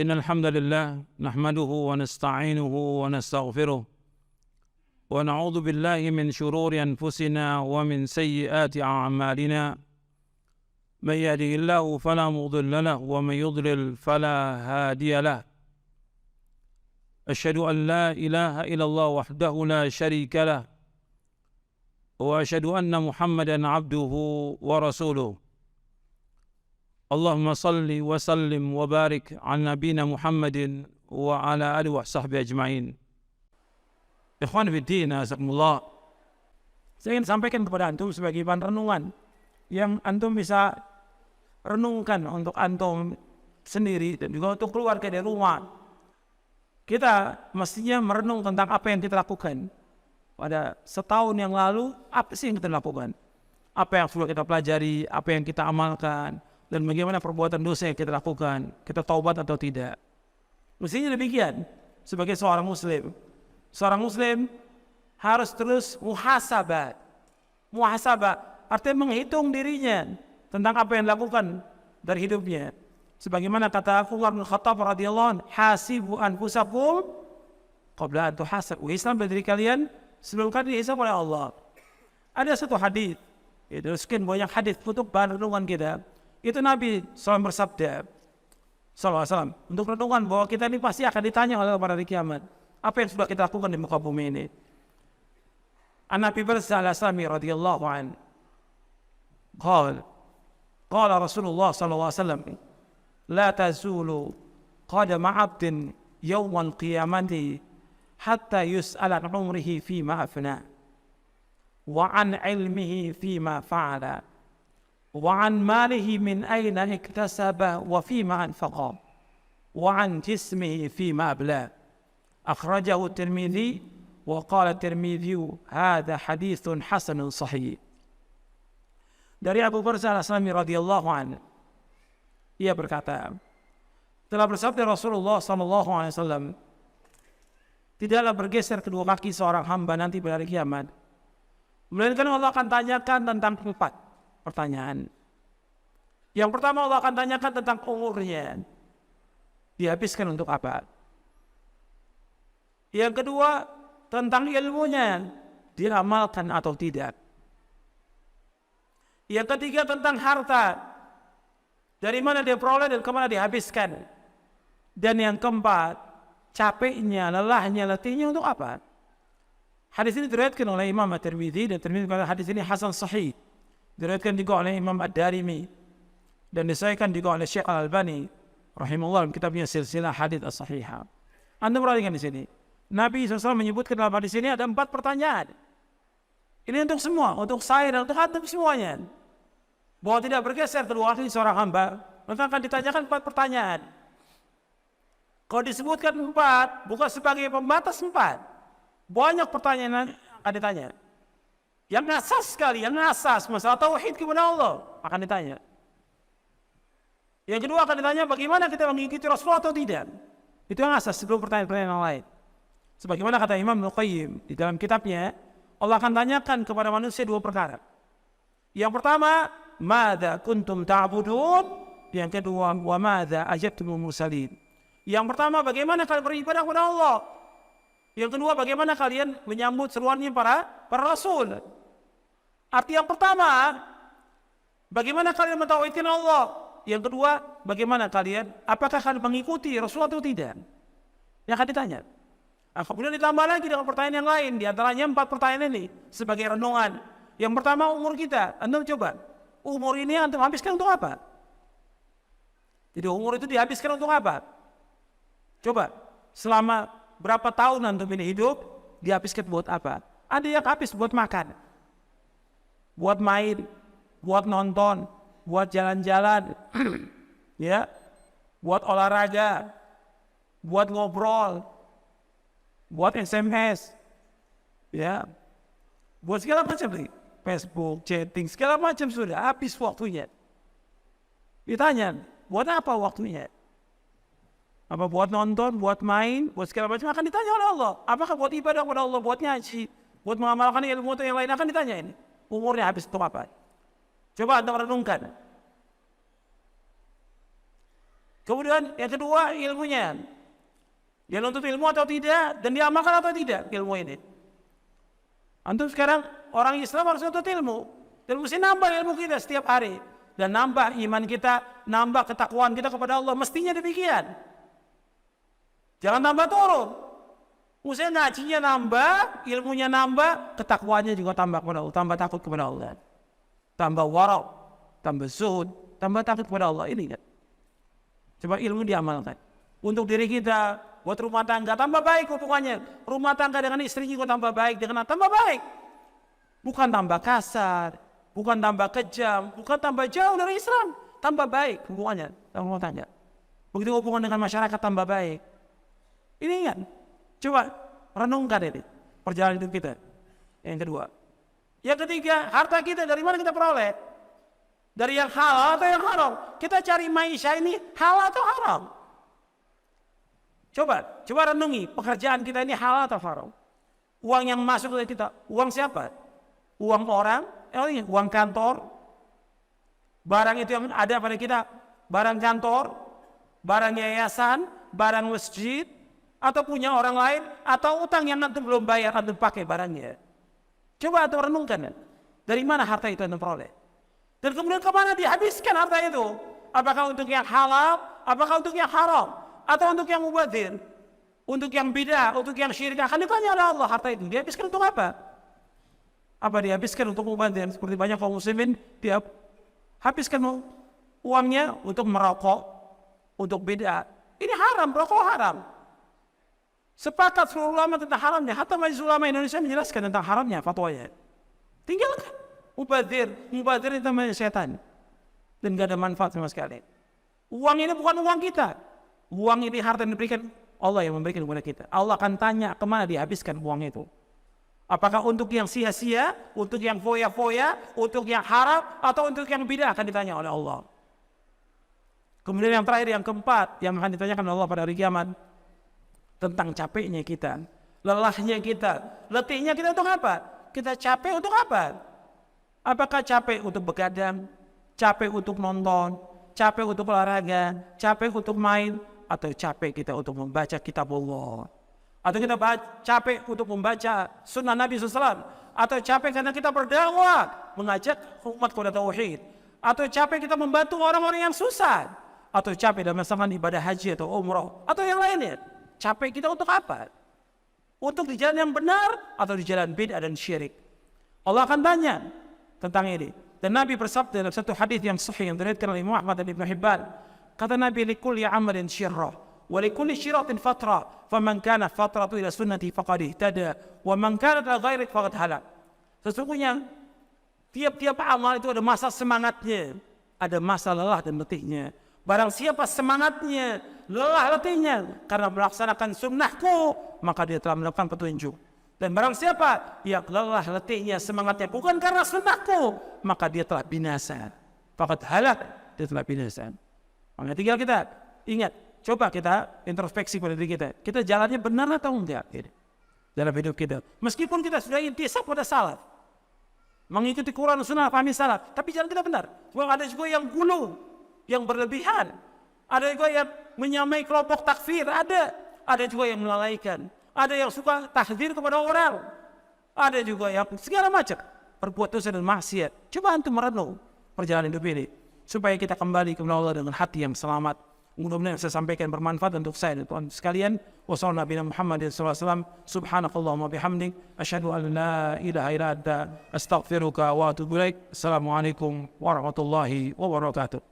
إن الحمد لله نحمده ونستعينه ونستغفره ونعوذ بالله من شرور أنفسنا ومن سيئات أعمالنا من يهده الله فلا مضل له ومن يضلل فلا هادي له أشهد أن لا إله إلا الله وحده لا شريك له وأشهد أن محمدا عبده ورسوله اللهم صل وسلم وبارك على نبينا محمد وعلى آله وصحبه أجمعين. Ikhwan fiddin, azakumullah. Saya ingin sampaikan kepada antum sebagai bahan renungan yang antum bisa renungkan untuk antum sendiri dan juga untuk keluarga dari rumah. Kita mestinya merenung tentang apa yang kita lakukan pada setahun yang lalu. Apa sih yang kita lakukan? Apa yang sudah kita pelajari, apa yang kita amalkan, dan bagaimana perbuatan dosa yang kita lakukan, kita taubat atau tidak. Mestinya demikian sebagai seorang muslim. Seorang muslim harus terus muhasabah. Muhasabah artinya menghitung dirinya tentang apa yang dilakukan dari hidupnya. Sebagaimana kata Umar bin Khattab radhiyallahu anhu, hasibu anfusakum qabla an tuhasabu. Hisab diri kalian sebelum kalian dihisab oleh Allah. Ada satu hadis, itu sekian banyak hadis untuk bahan renungan kita. Itu Nabi SAW bersabda, SAW, untuk renungan bahwa kita ini pasti akan ditanya oleh pada hari kiamat. Apa yang sudah kita lakukan di muka bumi ini? An-Nabi Al-Aslami radhiyallahu anhu, qala Rasulullah SAW, la tazulu qadama abdin yawmal qiyamati hatta yus'ala an umrihi fima afna wa an ilmihi fima fa'ala وعن ماله من أين اكتسب وفيما أنفقه وعن جسمه فيما أبلاه أخرجه الترمذي وقال الترمذي هذا حديث حسن صحيح. Dari Abu Barzah Al-Aslami radhiyallahu anhu, ia berkata, telah bersabda Rasulullah SAW, tidaklah bergeser kedua kaki seorang hamba nanti pada hari kiamat, melainkan Allah akan tanyakan tentang 4 pertanyaan. Yang pertama, Allah akan tanyakan tentang umurnya, dihabiskan untuk apa. Yang kedua, tentang ilmunya, diamalkan atau tidak. Yang ketiga, tentang harta, dari mana dia peroleh dan kemana dihabiskan. Dan yang keempat, capeknya, lelahnya, letihnya untuk apa. Hadis ini diriwayatkan oleh Imam At-Tirmidzi, dan Tirmidzi berkata hadis ini hasan sahih. Diriwayatkan juga oleh Imam Ad-Darimi dan disahihkan juga oleh Syekh Al-Albani rahimahullah dalam kitabnya Silsilah Hadits As-Sahihah. Anda perhatikan di sini, Nabi SAW menyebutkan dalam hadis ini ada 4 pertanyaan. Ini untuk semua, untuk saya dan untuk antum semuanya. Bahwa tidak bergeser kedua kaki seorang hamba, maka akan ditanyakan 4 pertanyaan. Kalau disebutkan 4, bukan sebagai pembatas 4. Banyak pertanyaan yang akan ditanya. Yang asas sekali, yang asas masalah tauhid kepada Allah akan ditanya. Yang kedua akan ditanya bagaimana kita mengikuti Rasulullah atau tidak. Itu yang asas sebelum pertanyaan-pertanyaan yang lain. Sebagaimana kata Imam Al-Qayyim di dalam kitabnya, Allah akan tanyakan kepada manusia 2 perkara. Yang pertama, madza kuntum ta'budun? Yang kedua, wa madza ajabtumul mursalin? Yang pertama, bagaimana kalian beribadah kepada Allah? Yang kedua, bagaimana kalian menyambut seruannya para rasul? Arti yang pertama, bagaimana kalian mentauhidkan Allah? Yang kedua, bagaimana kalian, apakah kalian mengikuti Rasulullah atau tidak? Yang akan ditanya. Kemudian ditambah lagi dengan pertanyaan yang lain, di antaranya 4 pertanyaan ini sebagai renungan. Yang pertama, umur kita. Anda coba, umur ini antum habiskan untuk apa? Jadi umur itu dihabiskan untuk apa? Coba, selama berapa tahun antum ini hidup, dihabiskan buat apa? Ada yang habis buat makan, buat main, buat nonton, buat jalan-jalan, ya, buat olahraga, buat ngobrol, buat SMS, ya, buat segala macam nih, Facebook, chatting, segala macam sudah habis waktunya. Ditanya, buat apa waktunya? Apa buat nonton, buat main, buat segala macam, akan ditanya oleh Allah. Apakah buat ibadah kepada Allah, buat ngaji, buat mengamalkan ilmu atau yang lain, akan ditanya ini. Umurnya habis untuk apa? Coba Anda renungkan. Kemudian yang kedua ilmunya. Dia nuntut ilmu atau tidak, dan diamalkan atau tidak ilmu ini. Antum sekarang orang Islam harus nuntut ilmu, dan mesti nambah ilmu kita setiap hari, dan nambah iman kita, nambah ketakwaan kita kepada Allah. Mestinya demikian. Jangan tambah turun. Mesti ngajinya nambah, ilmunya nambah, ketakwaannya juga tambah kepada Allah, tambah takut kepada Allah, tambah warau, tambah zuhud, tambah takut kepada Allah. Ini kan. Coba ilmu diamalkan untuk diri kita, buat rumah tangga tambah baik hubungannya. Rumah tangga dengan istri juga tambah baik, dengan tambah baik. Bukan tambah kasar, bukan tambah kejam, bukan tambah jauh dari Islam, tambah baik hubungannya dengan rumah tangga. Begitu hubungan dengan masyarakat tambah baik. Ini kan, coba renungkan ini perjalanan hidup kita. Yang kedua, yang ketiga, harta kita dari mana kita peroleh? Dari yang halal atau yang haram? Kita cari maisha ini halal atau haram? Coba renungi, pekerjaan kita ini halal atau haram? Uang yang masuk ke kita, uang siapa? Uang orang, uang kantor. Barang itu yang ada pada kita, barang kantor, barang yayasan, barang masjid, atau punya orang lain, atau utang yang nanti belum bayar, nanti pakai barangnya. Coba atau renungkan, dari mana harta itu Anda peroleh? Dan kemudian kemana dihabiskan harta itu? Apakah untuk yang halal? Apakah untuk yang haram? Atau untuk yang mubadzir? Untuk yang bidah? Untuk yang syirik? Akan ditanya oleh Allah harta itu. Dihabiskan untuk apa? Apa dihabiskan untuk mubadzir? Seperti banyak kaum muslimin, dia habiskan uangnya untuk merokok, untuk bidah. Ini haram, rokok haram. Sepakat seluruh ulama tentang haramnya. Hatta Majelis Ulama Indonesia menjelaskan tentang haramnya fatwanya. Tinggalkan. Mubadzir itu namanya setan, dan gak ada manfaat sama sekali. Uang ini bukan uang kita. Uang ini harta yang diberikan Allah, yang memberikan kepada kita. Allah akan tanya kemana dihabiskan uang itu. Apakah untuk yang sia-sia, untuk yang foya-foya, untuk yang haram, atau untuk yang bidah, akan ditanya oleh Allah. Kemudian yang terakhir, yang keempat, yang akan ditanyakan oleh Allah pada hari kiamat, tentang capeknya kita, lelahnya kita, letihnya kita untuk apa? Kita capek untuk apa? Apakah capek untuk begadang, capek untuk nonton, capek untuk olahraga, capek untuk main, atau capek kita untuk membaca kitab Allah? Atau kita capek untuk membaca sunnah Nabi SAW? Atau capek karena kita berdakwah, mengajak umat kepada tauhid? Atau capek kita membantu orang-orang yang susah? Atau capek dalam melaksanakan ibadah haji atau umrah? Atau yang lainnya? Capek kita untuk apa? Untuk di jalan yang benar atau di jalan bid'ah dan syirik? Allah akan tanya tentang ini. Dan Nabi bersabda dalam satu hadis yang sahih yang diriwayatkan oleh Imam Ahmad dan Ibnu Hibban. Kata Nabi, likulli amalin syirrah wa likulli syirratin fatra, faman kana fatratu ila sunnati faqad ihtada wa man kana ila ghairi faqad halak. Sesungguhnya tiap-tiap amal itu ada masa semangatnya, ada masa lelah dan letihnya. Barang siapa semangatnya, lelah letihnya karena melaksanakan sunnahku, maka dia telah melakukan petunjuk. Dan barang siapa yang lelah letihnya, semangatnya bukan karena sunnahku, maka dia telah binasa. Faqad halak, dia telah binasa. Maka tinggal kita ingat, coba kita introspeksi pada diri kita. Kita jalannya benar atau enggak dalam hidup kita. Meskipun kita sudah intisab pada salaf, mengikuti Quran Sunnah, pahami salaf, tapi jalan kita benar. Cuma ada juga yang gulu, yang berlebihan. Ada juga yang menyamai kelompok takfir, ada juga yang melalaikan. Ada yang suka tahdzir kepada orang. Ada juga yang segala macam berbuat dosa dan maksiat. Coba antum merenung perjalanan hidup ini supaya kita kembali kepada Allah dengan hati yang selamat. Mudah-mudahan saya sampaikan bermanfaat untuk saya dan Tuhan sekalian. Wassalamualaikum warahmatullahi wabarakatuh. Subhanakallahumma bihamdik, asyhadu an la ilaha illa anta, astaghfiruka wa atubu ilaik. Assalamualaikum warahmatullahi wabarakatuh.